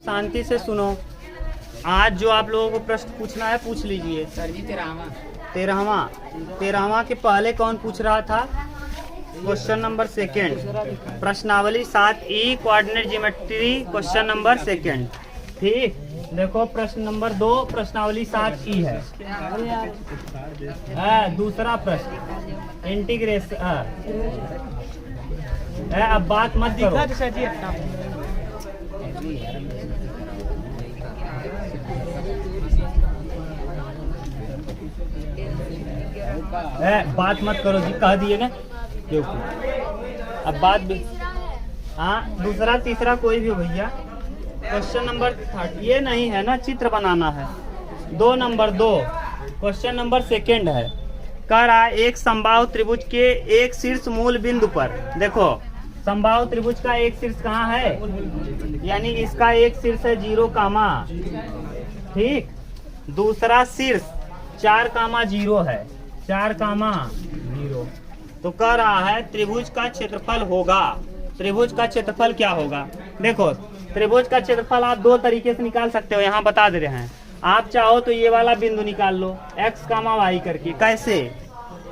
शांति से सुनो। आज जो आप लोगों को प्रश्न पूछना है पूछ लीजिए। सर जी 13वां के पहले कौन पूछ रहा था? क्वेश्चन नंबर सेकेंड, प्रश्नावली 7E coordinate geometry question number second. ठीक, देखो प्रश्न नंबर 2 प्रश्नावली 7E है। दूसरा प्रश्न इंटीग्रेशन। अब बात मत करो। बात मत करो जी, कह दिए ना। अब बात भी, हाँ दूसरा तीसरा कोई भी हो भैया। क्वेश्चन नंबर 3 ये नहीं है ना, चित्र बनाना है। 2 नंबर 2 क्वेश्चन नंबर सेकेंड है। कह रहा है एक समबाहु त्रिभुज के एक शीर्ष मूल बिंदु पर, देखो समबाहु त्रिभुज का एक शीर्ष कहाँ है, यानी इसका एक शीर्ष है 0, ठीक। दूसरा शीर्ष 4, 0 है, 4, 0। तो कह रहा है त्रिभुज का क्षेत्रफल होगा। त्रिभुज का क्षेत्रफल क्या होगा? देखो त्रिभुज का क्षेत्रफल आप 2 तरीके से निकाल सकते हो, यहाँ बता दे रहे हैं। आप चाहो तो ये वाला बिंदु निकाल लो x, y करके। कैसे?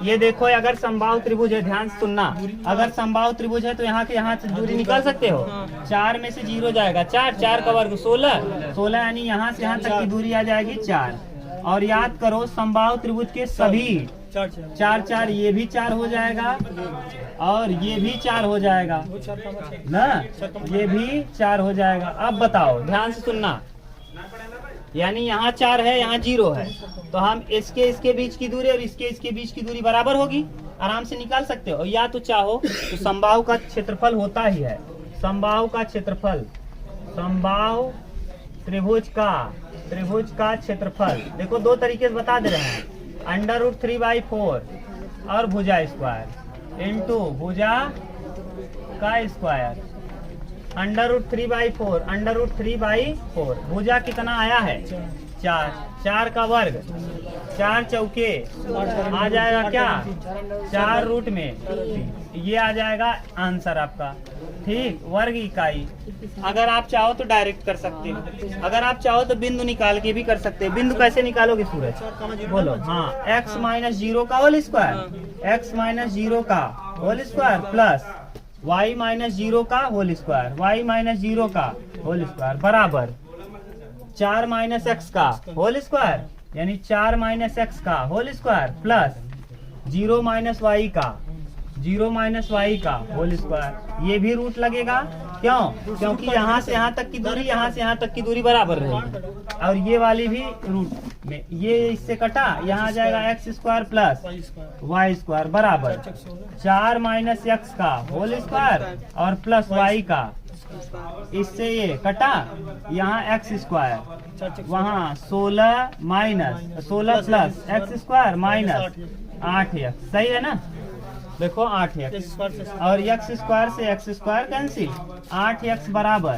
ये देखो अगर समबाहु त्रिभुज है, ध्यान से सुनना, अगर समबाहु त्रिभुज है तो यहाँ के यहाँ से दूरी निकाल सकते हो। 4 में से 0 जाएगा, 4 का वर्ग 16 यानी यहाँ से यहाँ तक की दूरी आ जाएगी 4। और याद करो समबाहु त्रिभुज के सभी 4, ये भी 4 हो जाएगा और ये भी 4 हो जाएगा ना, ये भी 4 हो जाएगा। अब बताओ ध्यान से सुनना, यानी यहाँ 4 है, यहाँ 0 है, तो हम इसके बीच की दूरी और इसके बीच की दूरी बराबर होगी, आराम से निकाल सकते हो। या तो चाहो तो समबाहु का क्षेत्रफल होता ही है, समबाहु का क्षेत्रफल, समबाहु त्रिभुज का क्षेत्रफल। देखो 2 तरीके से बता दे रहे हैं, √3/4 और भुजा स्क्वायर इंटू भुजा का स्क्वायर। √3/4 भुजा कितना आया है 4 का वर्ग, 4 चौके आ जाएगा क्या 4 रूट में, ये आ जाएगा आंसर आपका। ठीक, वर्ग इकाई। अगर आप चाहो तो डायरेक्ट कर सकते हो, अगर आप चाहो तो बिंदु निकाल के भी कर सकते हो। बिंदु कैसे निकालोगे सूरज, बोलो? हाँ, x - 0 का होल स्क्वायर, x - 0 का होल स्क्वायर प्लस y - 0 का होल स्क्वायर, y - 0 का होल स्क्वायर बराबर 4 - x का होल स्क्वायर, यानी 4 - x का होल स्क्वायर प्लस 0 - y का होल स्क्वायर। ये भी रूट लगेगा, क्यों? क्योंकि यहाँ से यहाँ तक की दूरी, यहाँ से यहाँ तक की दूरी बराबर रहेगी। और ये वाली भी रूट में, ये इससे कटा, यहाँ आ जाएगा x² प्लस y² बराबर 4 - x का होल स्क्वायर और प्लस y का, इससे ये कटा, यहाँ x², वहाँ 16 प्लस x² माइनस 8x, सही है ना? देखो 8x और x² से x² कैंसिल, 8x बराबर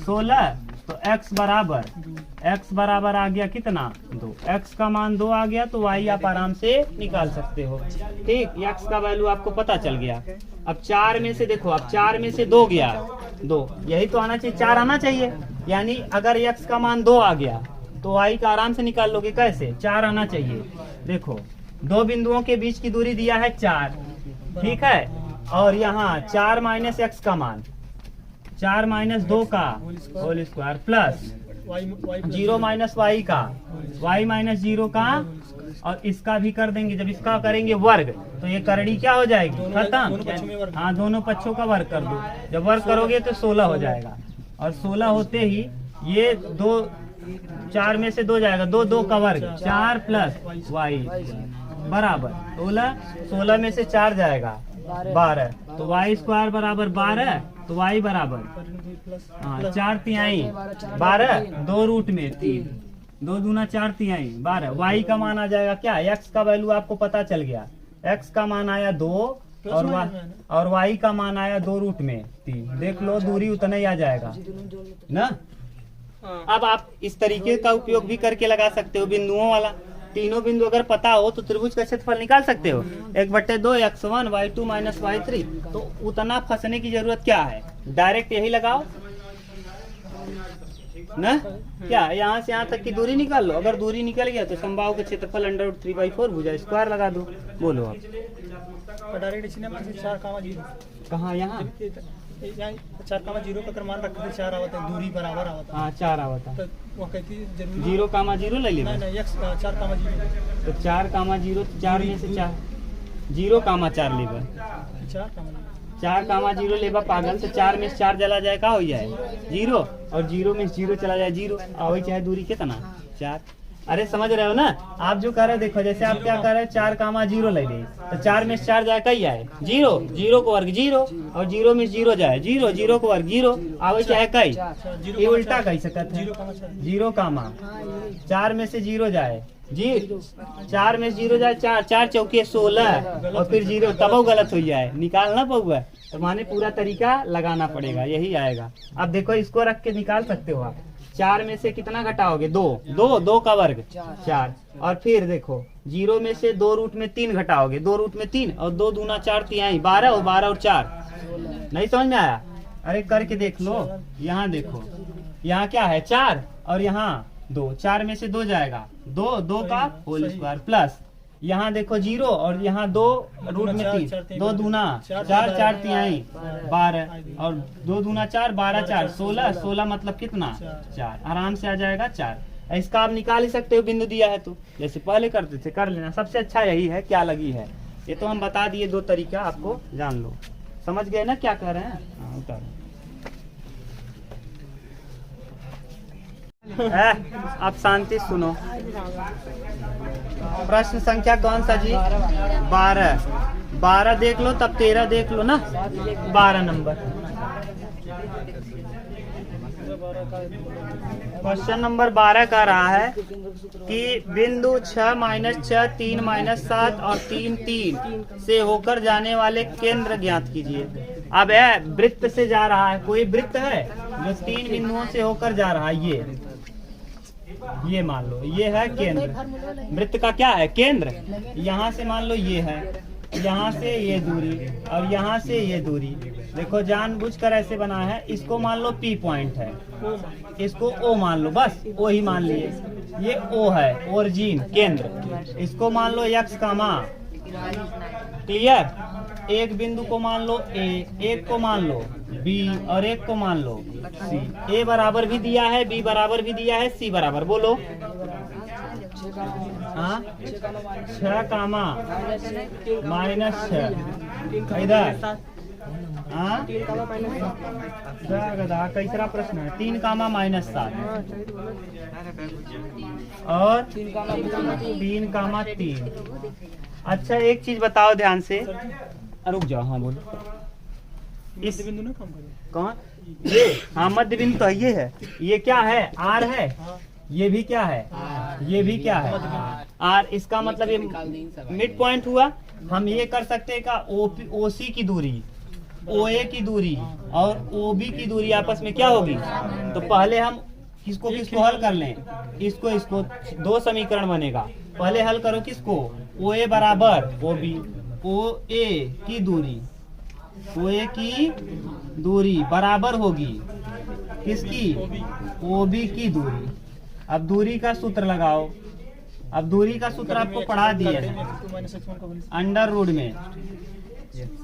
16, तो x बराबर आ गया कितना 2, x का मान 2 आ गया, तो y आप आराम से निकाल सकते हो। ठीक, x का वैल्यू आपको पता चल गया। अब 4 में से देखो, अब 4 में से 2 गया, 2 यही तो आना चाहिए, 4 आना चाहिए। यानी अगर x का मान 2 आ गया तो y का आराम से निकाल लोगे। कैसे? 4 आना चाहिए। देखो 2 बिंदुओं के बीच की दूरी दिया है 4, ठीक है, और यहाँ 4 - x का मान 4 - 2 का होल स्क्वायर प्लस 0 - y का, y - 0 का, और इसका भी कर देंगे। जब इसका करेंगे वर्ग तो ये करड़ी क्या हो जाएगी, खत्म। हाँ, दोनों पक्षों का वर्ग कर दो। जब वर्ग करोगे तो 16 हो जाएगा, और 16 होते ही ये 4 में से 2 जाएगा, 2 का वर्ग 4 प्लस y बराबर 16 में से 4 जाएगा 12, तो y² बराबर 12, तो y बराबर 4 तिहाई 12, 2 रूट में 3, 2 दूना 4 तिहाई 12। y का मान आ जाएगा क्या, x का वैल्यू आपको पता चल गया, x का मान आया 2 और y का मान आया 2 रूट में 3। देख लो दूरी उतना ही आ जाएगा ना। अब आप इस तरीके का उपयोग भी करके लगा सकते हो, बिंदुओं वाला। तीनों बिंदु अगर पता हो तो त्रिभुज का क्षेत्रफल निकाल सकते हो। 1/2 x1 y2 - y3। तो उतना फंसने की जरूरत क्या है, डायरेक्ट यही लगाओ। ना। क्या यहाँ से यहाँ तक की दूरी निकाल लो, अगर दूरी निकल गया तो समबाहु का क्षेत्रफल अंडर रूट 3/4 भुजा स्क्वायर लगा दो। बोलो आप कहाँ, यहाँ 4,0 का मान रखते 4 आवता है, दूरी बराबर आवता है। हाँ 4 आवता तो वो कहती है जरूरी 0,0 ले लेना। नहीं x 4,0 तो 4,0 4 में से 4 0,4 लेगा, 4,0 लेबा पागल। तो 4 में से 4 चला जाए का हो जाए 0, और 0 में 0 चला जाए 0। वही चाहे दूरी कितना 4। अरे समझ रहे हो ना आप जो कह रहे हो। देखो जैसे आप क्या कर रहे हैं 4,0 ले ली, तो 4 में से 4 जाए कई आए 0, 0 को वर्ग 0, और 0 में 0 जाए 0, 0 को वर्ग 0, आवे चाहे कई। ये उल्टा कह सकते हैं 0, 4 में से 0 जाए 4 में 0 जाए 4, 4 चौके 16, और फिर 0 तब गलत हो जाए, निकालना पड़ेगा। तो माने पूरा तरीका लगाना पड़ेगा, यही आएगा। अब देखो इसको रख के निकाल सकते हो आप। 4 में से कितना घटाओगे 2 का वर्ग 4, और फिर देखो 0 में से 2 रूट में 3 घटाओगे, 2 रूट में 3, और 2 दूना 4 तिहाई 12, और 12 और 4 नहीं समझ में आया। अरे करके देख लो, यहाँ देखो यहाँ क्या है 4, और यहाँ 2, 4 में से 2 जाएगा 2 का होल स्क्वायर, प्लस यहाँ देखो 0, और यहाँ 2 रूट में 3, 2 दूना 4, 4 तिहाई 12, और 2 दूना 4, 12 4 16, 16 मतलब कितना 4, आराम से आ जाएगा 4। इसका आप निकाल ही सकते हो, बिंदु दिया है तो जैसे पहले करते थे कर लेना। सबसे अच्छा यही है, क्या लगी है ये तो हम बता दिए, 2 तरीका आपको जान लो। समझ गए ना क्या कह रहे हैं। हाँ उतारो। आप शांति सुनो। प्रश्न संख्या कौन सा जी 12 देख लो, तब 13 देख लो ना। 12 नंबर क्वेश्चन नंबर 12 का रहा है कि बिंदु 6 -6 3 -7 और 3 3 से होकर जाने वाले केंद्र ज्ञात कीजिए। अब है वृत्त से जा रहा है, कोई वृत्त है जो 3 बिंदुओं से होकर जा रहा है। ये मान लो ये है केंद्र। वृत्त का क्या है केंद्र। यहाँ से मान लो ये है, यहाँ से ये दूरी, और यहाँ से ये दूरी। देखो जानबूझकर ऐसे बना है, इसको मान लो P पॉइंट है, इसको O मान लो, बस O ही मान लिए। ये O है ओरिजिन केंद्र, इसको मान लो X कामा। क्लियर। एक बिंदु को मान लो A, एक को मान लो B, और एक को मान लो C। A बराबर भी दिया है, B बराबर भी दिया है, C बराबर बोलो। हाँ 6 कामा -6 इधर। हाँ कैसा प्रश्न है 3 कामा -7 और 3 कामा 3। अच्छा एक चीज बताओ ध्यान से, रुक जाओ। हाँ बोलो। इस बिंदु ना काम करें कौन ये। हाँ मध्य बिंदु तो ये है, ये क्या है R है, ये भी क्या है, ये भी क्या है R। इसका मतलब ये मिड पॉइंट हुआ। हम ये कर सकते हैं का OC की दूरी, OA की दूरी और OB की दूरी आपस में क्या होगी। तो पहले हम किसको किसको हल कर लें, इसको 2 समीकरण बनेगा। पहले हल करो किसको, OA बराबर OB, OA की दूरी, OA की दूरी बराबर होगी किसकी, OB की दूरी। अब दूरी का सूत्र लगाओ। अब दूरी का सूत्र आपको पढ़ा दिया है अंडर रूट में।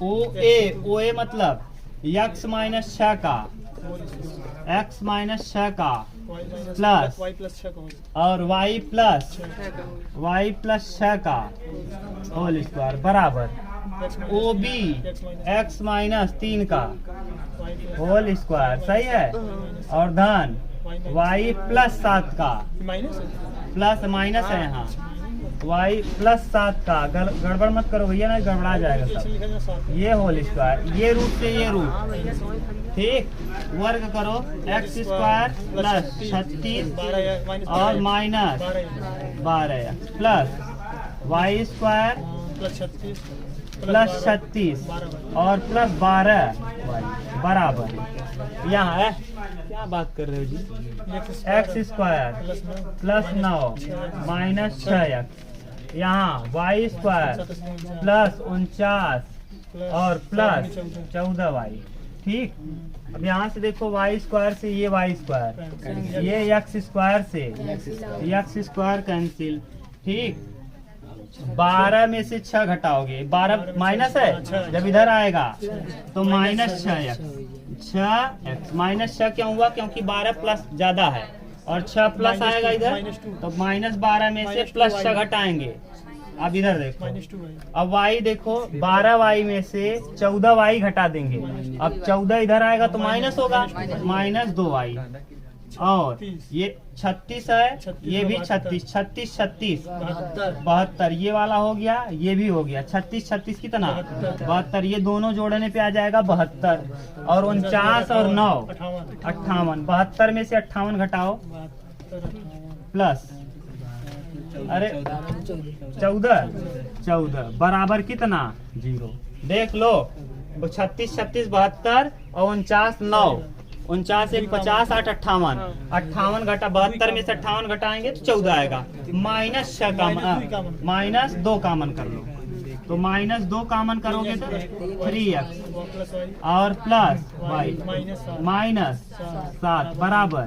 OA मतलब x - 6 का, x - 6 का प्लस और y प्लस 6 का होल स्क्वायर बराबर OB x - 3 का होल स्क्वायर। सही है। और धन y प्लस 7 का, प्लस माइनस है यहाँ, y प्लस 7 का। गड़बड़ मत करो भैया ना, गड़बड़ा जाएगा सब। ये होल स्क्वायर, ये रूट से ये रूट, ठीक। वर्ग करो x स्क्वायर प्लस 36 और minus 12 plus y square plus 36 और प्लस 12 बराबर। यहाँ है क्या बात कर रहे हो जी, x square plus 9 minus 6x, यहाँ y स्क्वायर प्लस 49 और प्लस 14y। ठीक। अब यहाँ से देखो वाई स्क्वायर से ये वाई स्क्वायर, ये एक्स स्क्वायर से एक्स स्क्वायर कैंसिल। ठीक, 12 में से 6 घटाओगे, 12 माइनस है जब इधर आएगा तो माइनस 6x माइनस 6 क्यों हुआ? क्योंकि 12 प्लस ज्यादा है और 6 प्लस आएगा इधर तो माइनस 12 में से प्लस 6 घटाएंगे। अब इधर देखो, अब y देखो 12y में से 14y घटा देंगे। अब 14 इधर आएगा तो माइनस होगा, माइनस 2y। और ये 36 है, ये भी 36, 36 36 72, ये वाला हो गया, ये भी हो गया। 36 36 कितना? 72। ये दोनों जोड़ने पे आ जाएगा 72 और 49 और 9 58। 72 में से 58 घटाओ प्लस अरे 14 बराबर कितना? 0। देख लो, 36 36 72 और 49 9, 49 1 50 8 58, 58 घटा 72 में से 58 घटाएंगे तो 14 आएगा। माइनस 6 कामन, माइनस 2 कामन कर लो तो माइनस 2 कामन करोगे तो 3x और प्लस y माइनस 7 बराबर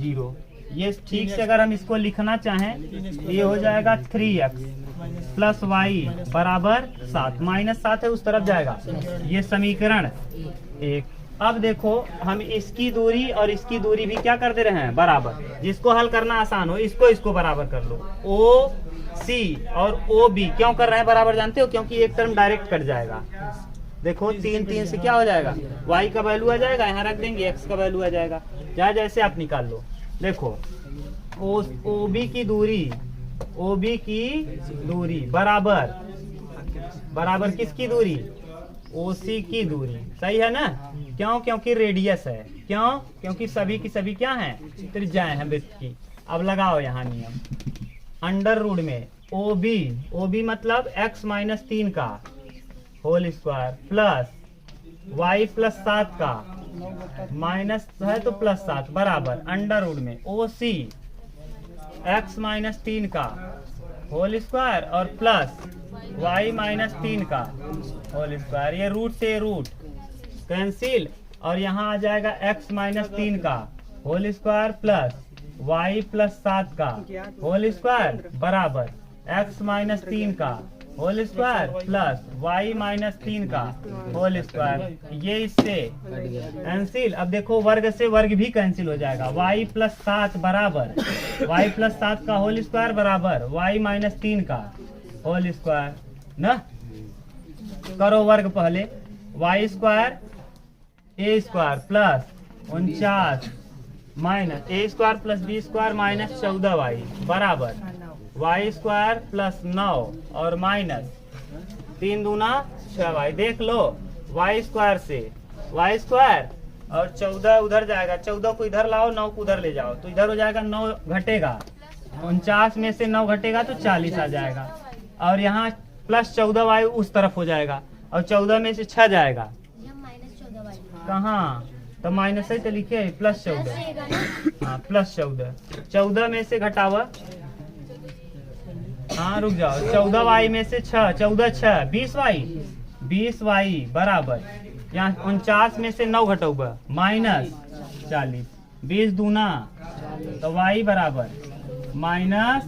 0। ये ठीक से अगर हम इसको लिखना चाहें ये हो जाएगा 3x प्लस y बराबर 7, माइनस 7 है उस तरफ जाएगा। ये समीकरण 1। अब देखो हम इसकी दूरी और इसकी दूरी भी क्या कर दे रहे हैं? बराबर। जिसको हल करना आसान हो इसको बराबर कर लो। OC और OB क्यों कर रहे हैं बराबर जानते हो? क्योंकि एक टर्म डायरेक्ट कट जाएगा। देखो 3 3 से क्या हो जाएगा? y का वैल्यू आ जाएगा, यहाँ रख देंगे, x का वैल्यू आ जाएगा। या जैसे आप निकाल लो। देखो OB की दूरी बराबर किसकी दूरी? OC की दूरी। सही है ना? क्यों? क्योंकि रेडियस है। क्यों? क्योंकि सभी की सभी क्या हैं? त्रिज्याएं हैं वृत्त की। अब लगाओ यहाँ नियम, अंडर रूट में OB मतलब x माइनस 3 का whole square plus y plus 7 का माइनस है तो प्लस 7 बराबर अंडर रूट में OC x माइनस 3 का होल स्क्वायर और प्लस y माइनस 3 का होल स्क्वायर। ये रूट से रूट कैंसिल और यहाँ आ जाएगा x माइनस 3 का whole square plus y plus 7 का होल स्क्वायर बराबर x माइनस 3 का whole square plus y minus 3 का होल स्क्वायर। ये इससे कैंसिल। अब देखो वर्ग से वर्ग भी कैंसिल हो जाएगा। y प्लस 7 बराबर y प्लस 7 का होल स्क्वायर बराबर y माइनस 3 का होल स्क्वायर ना। करो वर्ग पहले, y square a square plus 49 minus a square plus b square minus 14y बराबर y स्क्वायर प्लस 9 और माइनस 3 दूना 6y। देख लो y स्क्वायर से y स्क्वायर और 14 उधर जाएगा, 14 को इधर लाओ, 9 को उधर ले जाओ तो इधर हो जाएगा 9 घटेगा, 49 में से 9 घटेगा तो 40 आ जाएगा। और यहाँ प्लस 14y उस तरफ हो जाएगा और 14 में से 6 जाएगा। कहाँ? तो माइनस है तो लिखे प्लस 14। हाँ प्लस 14 में से घटावा, हाँ रुक जाओ, 14y में से 6, 14 6 20y बराबर यहाँ 49 में से 9 घटोगा माइनस 40, 20 दूना तो y बराबर माइनस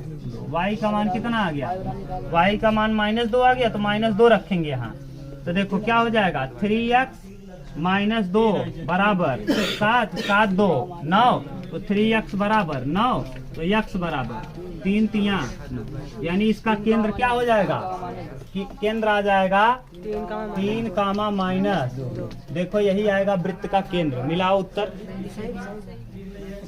y का मान कितना आ गया? y का मान माइनस 2 आ गया तो माइनस 2 रखेंगे यहाँ। तो देखो क्या हो जाएगा? 3x माइनस 2 बराबर 7 7 2 9 तो 3x बराबर 9 तो x बराबर 3 3 यानी इसका केंद्र क्या हो जाएगा? केंद्र आ जाएगा 3 कामा माइनस। देखो यही आएगा वृत्त का केंद्र। मिलाओ उत्तर।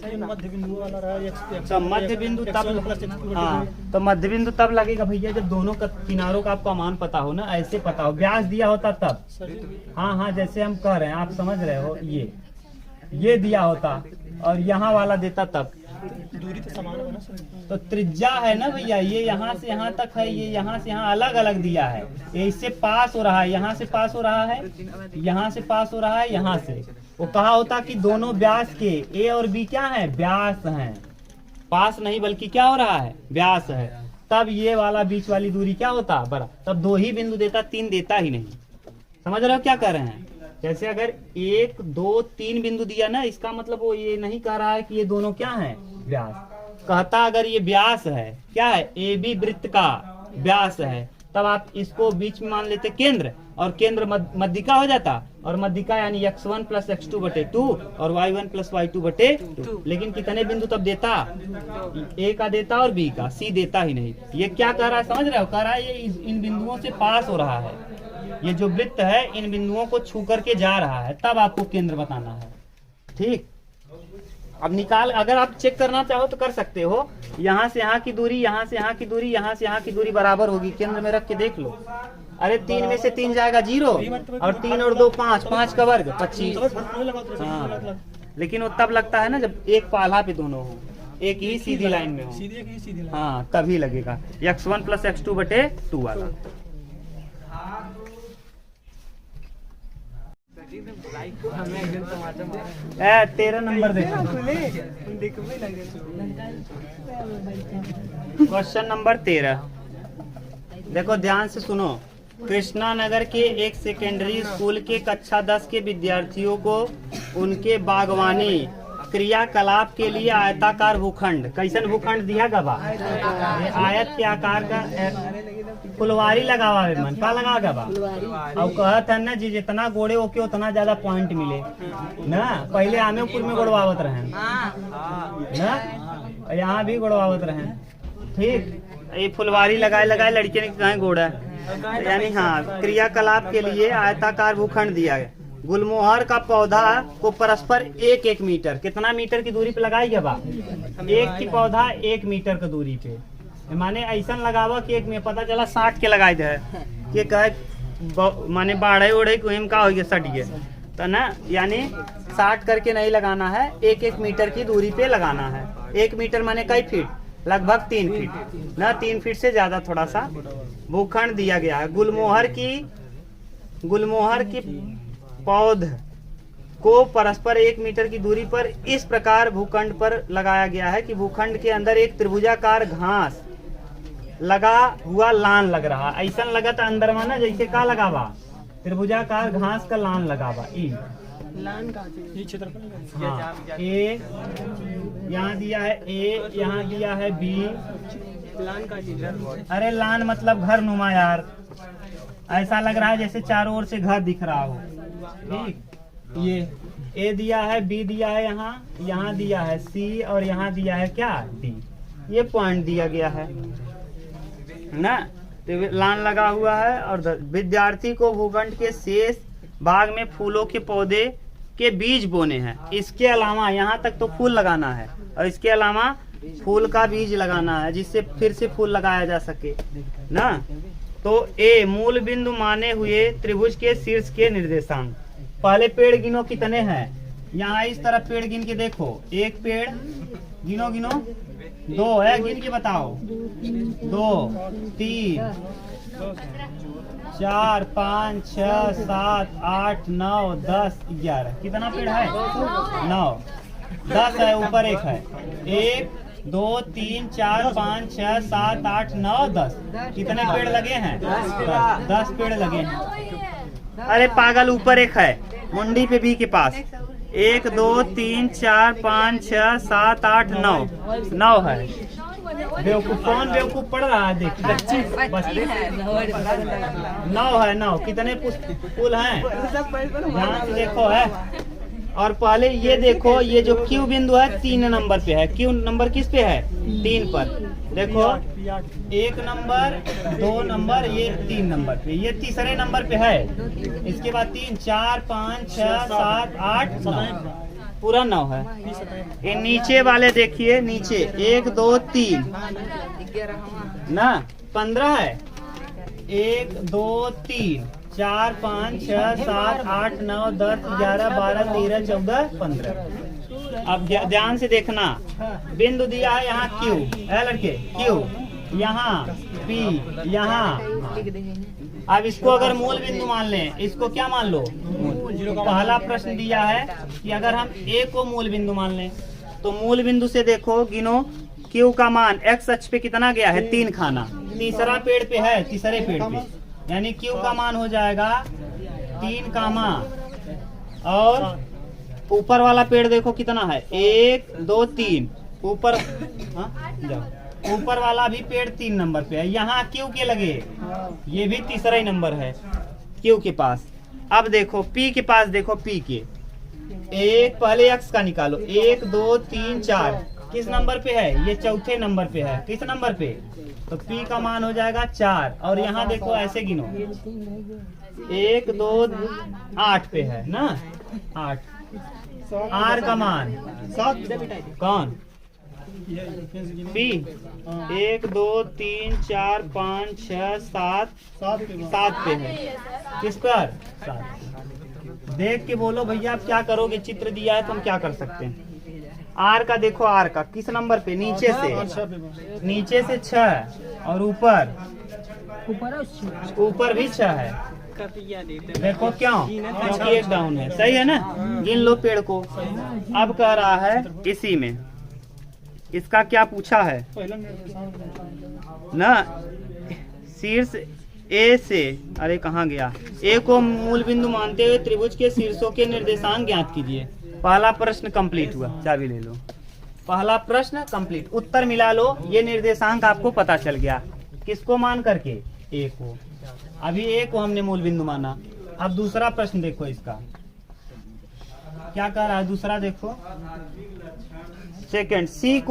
मध्य बिंदु वाला रहा तो मध्य बिंदु तब, हाँ तो मध्य बिंदु तब लगेगा भैया जब दोनों का किनारों का आपका मान पता हो ना, ऐसे पता हो, व्यास दिया होता तब। हाँ हाँ जैसे हम कह रहे हैं, आप समझ रहे हो, ये दिया होता और यहाँ वाला देता तब दूरी तो समान है ना। तो त्रिज्या है ना भैया, ये यहाँ से यहाँ तक है, ये यहाँ से यहाँ अलग अलग दिया है। ये इससे पास हो रहा है, यहाँ से पास हो रहा है, यहाँ से पास हो रहा है, यहाँ से। वो कहा होता कि दोनों व्यास के ए और बी क्या है? व्यास हैं। पास नहीं बल्कि क्या हो रहा है? व्यास है। तब ये वाला बीच वाली दूरी क्या होता? बड़ा। तब 2 ही बिंदु देता, 3 देता ही नहीं। समझ रहे हो क्या कर रहे हैं? जैसे अगर 1 2 3 बिंदु दिया ना, इसका मतलब वो ये नहीं कह रहा है कि ये दोनों क्या है व्यास। कहता अगर ये व्यास है, क्या है, ए बी वृत्त का व्यास है, तब आप इसको बीच में मान लेते केंद्र, और केंद्र मध्यिका हो जाता, और मध्यिका यानी x1 + x2/2 और y1 + y2/2। लेकिन कितने बिंदु तब देता, ए का देता और बी का, सी देता ही नहीं। ये क्या कह रहा है समझ रहे हो, कह रहा है ये इन बिंदुओं से पास हो रहा है, ये जो वृत्त है इन बिंदुओं को छू करके जा रहा है, तब आपको केंद्र बताना है। ठीक, अब निकाल, अगर आप चेक करना चाहो तो कर सकते हो। यहाँ से यहाँ की दूरी, यहाँ से यहाँ की दूरी, यहाँ से यहाँ की दूरी बराबर होगी, केंद्र में रख के देख लो। अरे 3 में से 3 जाएगा 0, और 3 और 2 5, 5 का वर्ग 25। हाँ, लेकिन वो तब लगता है ना जब एक पाला पे दोनों हो, एक ही सीधी लाइन में हो, हाँ तभी लगेगा x1 + x2/2 वाला। 13 नंबर देखो, क्वेश्चन नंबर 13। देखो ध्यान से सुनो। कृष्णा नगर के एक सेकेंडरी स्कूल के कक्षा 10 के विद्यार्थियों को उनके बागवानी क्रियाकलाप के लिए आयताकार भूखंड, कैसन भूखंड दिया गवा, आयत के आकार का फुलवारी लगावा है, मन का लगा गवा। और कहत है ना जी जितना गोड़े ओके उतना ज्यादा पॉइंट मिले ना। पहले आमेपुर में गोड़वावत रहे ना, यहाँ भी गोड़वावत रहे। ठीक, ये फुलवारी लगाए लगाए लड़के ने कहा गोड़ा, यानी हाँ क्रियाकलाप के लिए आयताकार भूखंड दिया गया। गुलमोहर का पौधा को परस्पर 1-1 मीटर, कितना मीटर की दूरी पे लगाएगा बा, एक की पौधा 1 मीटर की दूरी पे, माने ऐसा लगावा कि एक में पता चला 60 के लगाए दे कि कहे माने बाढ़े उड़े को हम का हो गया सट गया तो ना, यानी 60 करके नहीं लगाना है, 1-1 मीटर की दूरी पे लगाना है। 1 मीटर माने कई फीट, लगभग 3 फीट ना, 3 फीट से ज्यादा थोड़ा सा भूखंड दिया गया है। गुलमोहर की पौध को परस्पर 1 मीटर की दूरी पर इस प्रकार भूखंड पर लगाया गया है कि भूखंड के अंदर एक त्रिभुजाकार घास लगा हुआ लान लग रहा। ऐसा लगा था अंदर माना जैसे का लगावा, त्रिभुजाकार घास का लान लगावा। लान का क्षेत्रफल, हाँ, ए यहाँ दिया है, ए यहाँ दिया है, बी लान का, अरे लान मतलब घर नुमा यार, ऐसा लग रहा है जैसे चारों ओर से घर दिख रहा हो। ठीक, ये ए दिया है, बी दिया है, यहाँ दिया है सी, और यहाँ दिया है क्या डी, ये पॉइंट दिया गया है ना। तो लान लगा हुआ है। और विद्यार्थी को भूखंड के शेष भाग में फूलों के पौधे के बीज बोने हैं। इसके अलावा यहाँ तक तो फूल लगाना है, और इसके अलावा फूल का बीज लगाना है जिससे फिर से फूल लगाया जा सके ना। तो ए मूल बिंदु माने हुए त्रिभुज के शीर्ष के निर्देशांक। पहले पेड़ गिनो कितने हैं, यहाँ इस तरफ पेड़ गिन के देखो, एक पेड़ गिनो 2 है, गिन के बताओ, 2 3 4 5 6 7 8 9 10 11, कितना पेड़ है, 9 10 है, ऊपर एक है, 1 2 3 4 5 6 7 8 9 10, कितने पेड़ लगे हैं, 10 पेड़ लगे हैं। अरे पागल, ऊपर एक है मुंडी पे बी के पास, 1 2 3 4 5 6 7 8 9 है। बेवकूफ, कौन बेवकूफ पढ़ रहा है, देख 9 है, 9 कितने पुल हैं, ध्यान से देखो है। और पहले ये देखो, ये जो क्यू बिंदु है 3 नंबर पे है, क्यू नंबर किस पे है, 3 पर। देखो 1 नंबर 2 नंबर, ये 3 नंबर पे, ये तीसरे नंबर पे है। इसके बाद 3 4 5 6 7 8 9, पूरा 9 है। ये नीचे वाले देखिए, नीचे 1 2 3 ना 15 है, 1 2 3 4 5 6 7 8 9 10 11 12 13 14 15। अब ध्यान से देखना, बिंदु दिया है यहाँ क्यू है लड़के, क्यू यहाँ, पी यहाँ। अब इसको अगर मूल बिंदु मान लें, इसको क्या मान लो, पहला प्रश्न दिया है कि अगर हम ए को मूल बिंदु मान लें, तो मूल बिंदु से देखो, गिनो क्यू का मान एक्स अक्ष पे कितना गया है, 3 खाना, तीसरा पेड़ पे है, तीसरे पेड़ पे, यानी क्यू का मान हो जाएगा 3, और ऊपर वाला पेड़ देखो कितना है, 1 2 3 ऊपर। हाँ जाओ, ऊपर वाला भी पेड़ 3 नंबर पे है। यहाँ क्यू के लगे, ये भी तीसरा ही नंबर है क्यू के पास। अब देखो पी के पास, देखो पी के एक पहले एक्स का निकालो, 1 2 3 4 किस नंबर पे है, ये चौथे नंबर पे है। किस नंबर पे, तो पी का मान हो जाएगा 4। और यहाँ देखो ऐसे गिनो, 1 2 8 पे है ना, 8। आर का मान 7 कौन, पी 1 2 3 4 5 6 7 7 पे है। किस पर, 7। देख के बोलो भैया आप क्या करोगे, चित्र दिया है तो हम क्या कर सकते हैं। आर का देखो, आर का किस नंबर पे, नीचे से 6 और ऊपर भी 6 है। देखो क्यों, क्योंकि एक डाउन है, सही है ना। गिन लो पेड़ को। अब कह रहा है इसी में इसका क्या पूछा है ना, शीर्ष ए से, अरे कहाँ गया, ए को मूल बिंदु मानते हुए त्रिभुज के शीर्षों के निर्देशांक ज्ञात कीजिए। पहला प्रश्न कंप्लीट हुआ, चाबी ले लो। पहला प्रश्न कंप्लीट, उत्तर मिला लो। ये निर्देशांक आपको पता चल गया, किसको मान करके, ए को। अभी ए को हमने मूल बिंदु माना। अब दूसरा प्रश्न देखो, इसका क्या कह रहा है दूसरा, देखो सेकंड, सी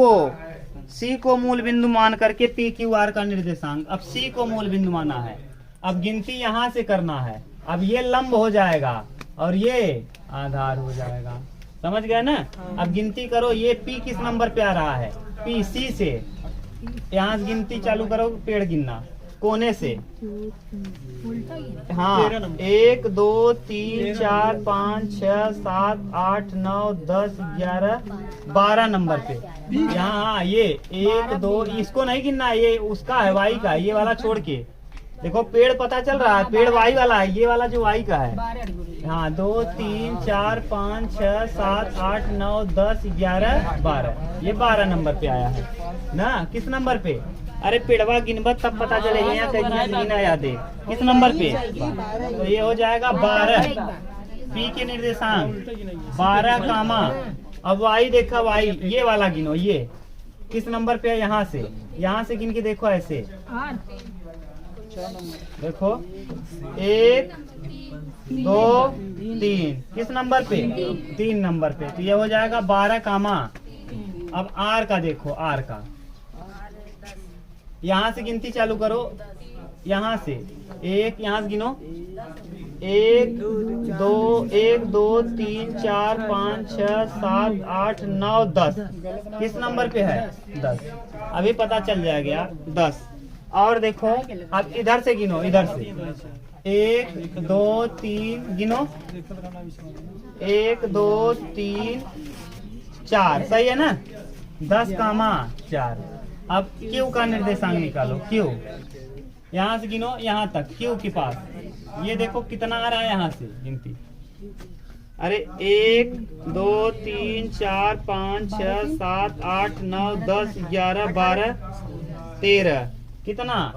को मूल बिंदु मान करके पी क्यू आर का निर्देशांक। अब सी को मूल बिंदु माना है, अब गिनती यहाँ से करना है। अब ये लंब हो जाएगा और ये आधार हो जाएगा, समझ गए ना। अब गिनती करो, ये पी किस नंबर पे आ रहा है, पी सी से। यहाँ से गिनती चालू करो, पेड़ गिनना कोने से। हाँ 1 2 3 4 5 6 7 8 9 10 11 12 नंबर पे। यहाँ ये 1 2, इसको नहीं गिनना, ये उसका है, वाई का, ये वाला छोड़ के। देखो पेड़ पता चल रहा है, पेड़ वाई वाला है, ये वाला जो वाई का है। हाँ 2 3 4 5 6 7 8 9 10 11 12, ये 12 नंबर पे आया है ना। किस नंबर पे, अरे पेड़वा गिनबत तब पता चलेगा, यहाँ गिना याद है। किस नंबर पे, तो ये हो जाएगा 12। पी के निर्देशांक 12 कामा। अब वाई देखा, वाई ये वाला गिनो, ये किस नंबर पे है, यहाँ से गिन के देखो ऐसे। देखो 1 2 3 किस नंबर पे, 3 नंबर पे। तो ये हो जाएगा 12 कामा। अब आर का देखो, आर का यहाँ से गिनती चालू करो, यहाँ से 1, यहाँ से गिनो 1 2 3 4 5 6 7 8 9 10। किस नंबर पे है, 10। अभी पता चल जाएगा 10। और देखो अब इधर से गिनो, इधर से 1 2 3 गिनो, 1 2 3 4, सही है ना। 10 कामा 4। अब क्यू का निर्देशांक निकालो, क्यू यहाँ से गिनो यहाँ तक, क्यू के पास ये देखो कितना आ रहा है, यहाँ से गिनती। अरे 1 2 3 4 5 6 7 8 9 10 11 12 13, कितना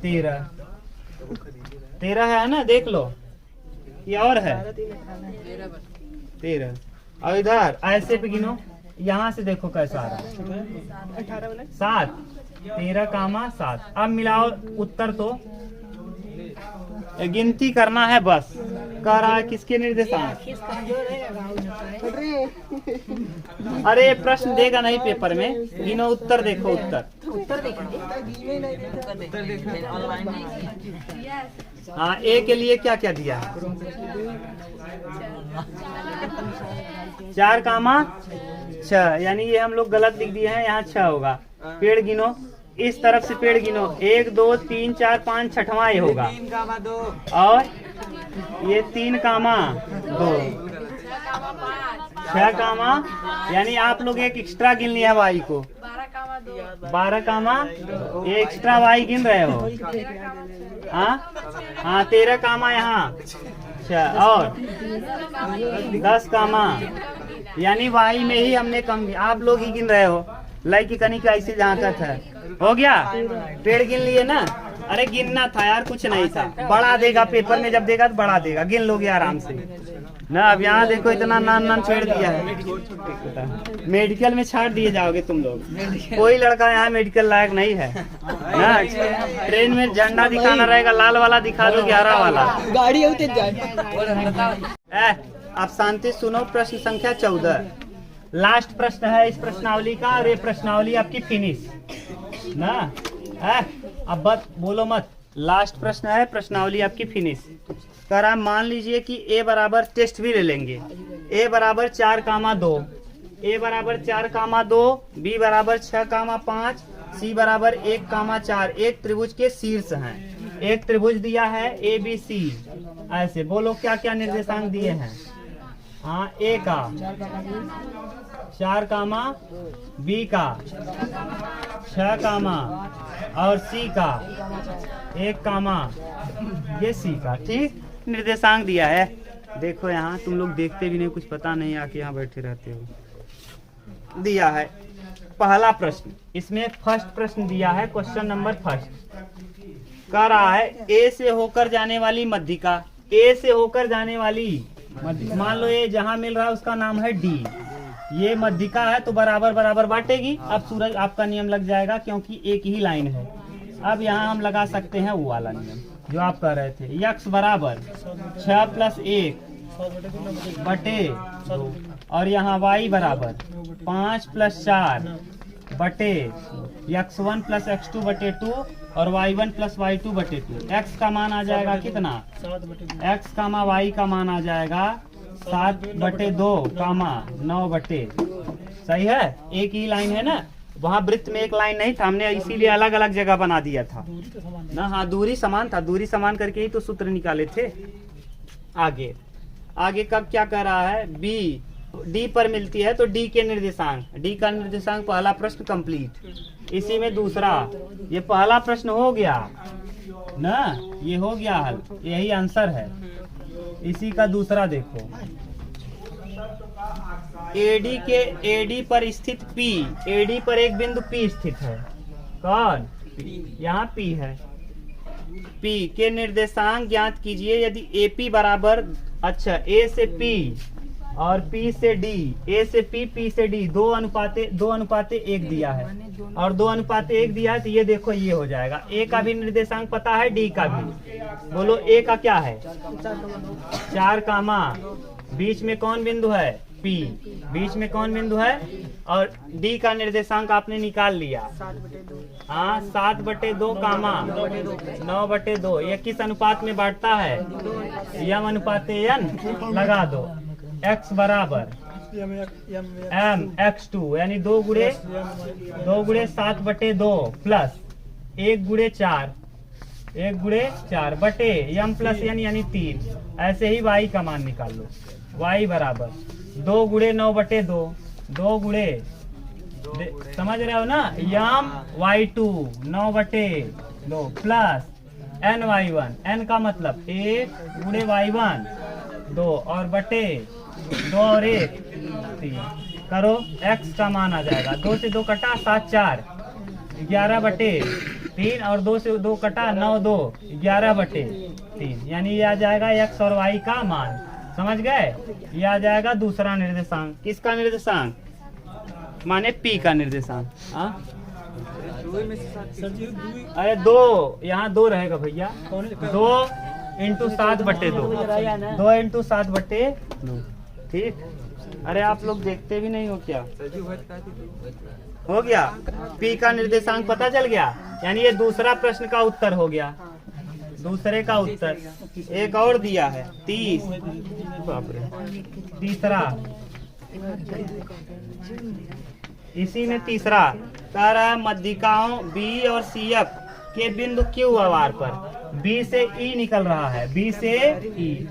13 है ना, देख लो ये और है 13। और इधर ऐसे पे गिनो, यहाँ से देखो कैसा आ रहा है, 7 13 कामा 7। अब मिलाओ उत्तर, तो गिनती करना है बस। कह रहा है किसके निर्देशांक, अरे प्रश्न देगा नहीं पेपर में, गिनो उत्तर, देखो उत्तर हाँ ए के लिए क्या क्या दिया है, 4 कामा 6, यानी ये हम लोग गलत लिख दिए हैं, यहाँ 6 होगा। पेड़ गिनो, इस तरफ से पेड़ गिनो, 1 2 3 4 5 छठवां ये होगा। और ये 3 कामा 2, 6 कामा, यानी आप लोग एक एक्स्ट्रा गिन लिया वाई को, 12 कामा ये एक्स्ट्रा वाई गिन रहे हो। हाँ 13 कामा यहाँ 6 और 10 कामा, यानी वाई में ही हमने कम, आप लोग ही गिन रहे हो। लाई की कनी का ऐसे जहाँ का था, हो गया। पेड़ गिन लिए ना, अरे गिनना था यार, कुछ नहीं था। बढ़ा देगा पेपर में, जब देगा तो बढ़ा देगा, गिन लोगे आराम से। ना। अब यहाँ देखो इतना नान छेड़ दिया है, मेडिकल में छाड़ दिए जाओगे तुम लोग। कोई लड़का यहाँ मेडिकल लायक नहीं है ना। ट्रेन में झंडा दिखाना रहेगा, लाल वाला दिखा दो, 11 वाला गाड़ी होते जाए। आप शांति सुनो। प्रश्न संख्या 14 लास्ट प्रश्न है इस प्रश्नावली का, और ये प्रश्नावली आपकी फिनिश ना। अब बोलो मत, लास्ट प्रश्न है, प्रश्नावली आपकी फिनिश। कर आप मान लीजिए कि a बराबर टेस्ट भी ले लेंगे। a बराबर 4,2, a बराबर 4,2, b बराबर 6,5, c बराबर 1,4 एक त्रिभुज के शीर्ष हैं। एक त्रिभुज दिया है ABC। ऐसे बोलो क्या क्या निर्देशांक दिए हैं। हाँ, a का 4, b का 6, और c का 1, ये c का ठीक निर्देशांक दिया है। देखो यहाँ तुम लोग देखते भी नहीं, कुछ पता नहीं, आके यहाँ बैठे रहते हो। दिया है पहला प्रश्न, इसमें फर्स्ट प्रश्न दिया है, क्वेश्चन नंबर फर्स्ट कह रहा है ए से होकर जाने वाली मध्यिका, ए से होकर जाने वाली मध्यिका, मान लो ये जहाँ मिल रहा है उसका नाम है डी। ये मध्यिका है तो बराबर बराबर बांटेगी। अब सूरज आपका नियम लग जाएगा क्योंकि एक ही लाइन है। अब यहाँ हम लगा सकते हैं वो वाला नियम जो आप कह रहे थे, यक्स बराबर 6 + 1 बटे 2, और यहाँ y बराबर 5 + 4 बटे x1 + x2 बटे 2 और y1 + y2 बटे 2। x का मान आ जाएगा कितना, x, y का मान आ जाएगा 7/2, 9/। सही है, एक ही लाइन है ना। वहाँ वृत्त में एक लाइन नहीं था, हमने इसीलिए अलग अलग जगह बना दिया था ना। हाँ, दूरी समान था, दूरी समान करके ही तो सूत्र निकाले थे। आगे कब क्या कर रहा है, बी डी पर मिलती है तो डी के निर्देशांक, डी का निर्देशांक पहला प्रश्न कंप्लीट। इसी में दूसरा, ये पहला प्रश्न हो गया ना, ये हो गया हल, यही आंसर है। इसी का दूसरा देखो, एडी पर स्थित P, एडी पर एक बिंदु P स्थित है। कौन, यहाँ P है। P के निर्देशांक ज्ञात कीजिए यदि AP बराबर, अच्छा A से P और P से D, A से P, P से D 2:1 दिया है, और 2:1 दिया है तो ये देखो ये हो जाएगा। A का भी निर्देशांक पता है, D का भी। बोलो A का क्या है, 4, बीच में कौन बिंदु है, P, बीच में कौन बिंदु है, और D का निर्देशांक आपने निकाल लिया। हाँ, 7/2, 9/2। ये किस अनुपात में बांटता है, यम अनुपात n लगा दो। x बराबर m x2 यानी 2 गुणे 7/2 प्लस 1 गुणे 4 बटे m + n यानी 3। ऐसे ही y का मान निकाल लो। y बराबर 2 गुणे 9/2, 2 गुणे, समझ रहे हो ना, यम y2 9/2 plus n y1, n का मतलब 1 गुणे y1 2 और बटे 2 और 1 3। करो, x का मान आ जाएगा, 2 से 2 कटा 7 4 11/3 और 2 से 2 कटा 9 2 11/3, यानी ये आ जाएगा x और y का मान। समझ गए, ये आ जाएगा दूसरा निर्देशांक। किसका निर्देशांक, माने P का निर्देशांक। अरे 2, यहाँ 2 रहेगा भैया, 2 × 7/2, 2 × 7/2, ठीक। अरे आप लोग देखते भी नहीं हो क्या, हो गया। P का निर्देशांक पता चल गया, यानी ये दूसरा प्रश्न का उत्तर हो गया। दूसरे का उत्तर एक और दिया है 30, तीसरा, इसी में तीसरा कह रहा है मध्यिकाओं B और CF के बिंदु Q आधार पर B से E निकल रहा है, B से E,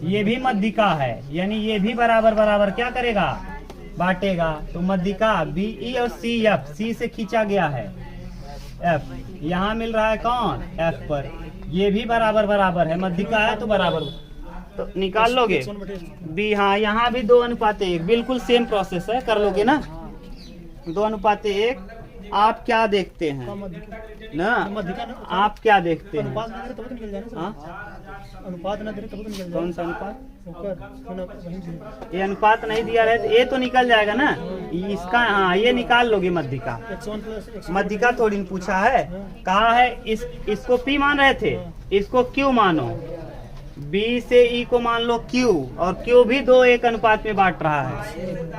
ये भी मध्यिका है, यानी ये भी बराबर बराबर क्या करेगा, बांटेगा। तो मध्यिका BE और CF, C से खींचा गया है F, यहाँ मिल रहा है कौन, F पर, ये भी बराबर बराबर है, मध्यिका है तो बराबर, तो निकाल लोगे B। हाँ, यहाँ भी 2:1, बिल्कुल सेम प्रोसेस है, कर लोगे ना, 2:1। आप क्या देखते हैं ना, आप क्या देखते हैं, अनुपात ना दे तब तो निकल जाए ना। अनुपात ना दे तब तो निकल जाए। कौन सा अनुपात, ये अनुपात नहीं दिया रहे तो ये तो निकल जाएगा ना, इसका हाँ ये निकाल लोगे मध्य का। मध्य का थोड़ी पूछा है, कहा है इसको P मान रहे थे, इसको Q मानो, B से E को मान लो Q, और Q भी 2:1 अनुपात में बांट रहा है,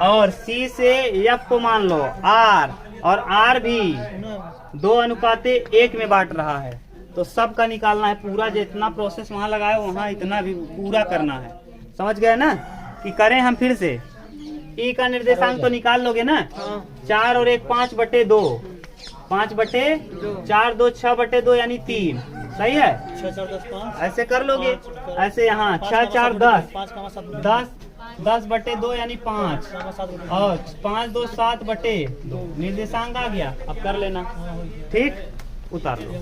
और C से F को मान लो R, और R भी 2:1 में बांट रहा है। तो सबका निकालना है, पूरा जितना प्रोसेस वहाँ लगाए वहाँ इतना भी पूरा करना है। समझ गए ना कि करें हम फिर से? E का निर्देशांक तो निकाल लोगे ना, 4 और 1 5/2, 5/4 2 6/2 यानी 3, सही है? 6 4 10 5 ऐसे कर लोगे, ऐसे यहाँ 6 4 10 10/2 यानी 5, और 5 2 7/2 निर्देशांक आ गया। अब कर लेना, ठीक, उतार लो।